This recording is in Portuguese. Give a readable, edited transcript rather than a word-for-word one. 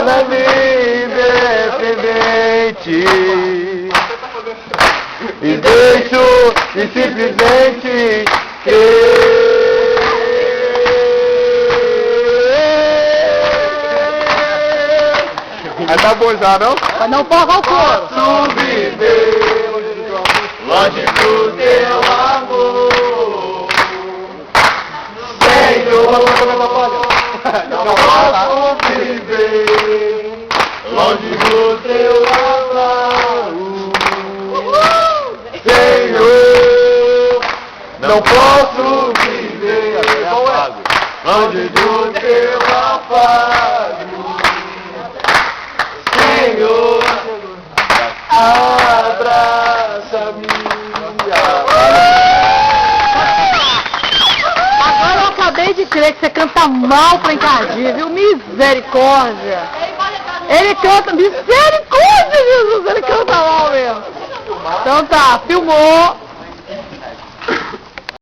torna independente. E deixo de simplesmente tá bom já, não? Mas não paga o coro. Posso viver longe do teu amor, Senhor. Não posso viver longe do teu amor, Senhor. Não posso viver longe do teu afago, Senhor. Abraça-me. Agora eu acabei de crer que você canta mal pra encardir, viu? Misericórdia. Ele canta, misericórdia, Jesus, ele canta mal mesmo. Então tá, filmou.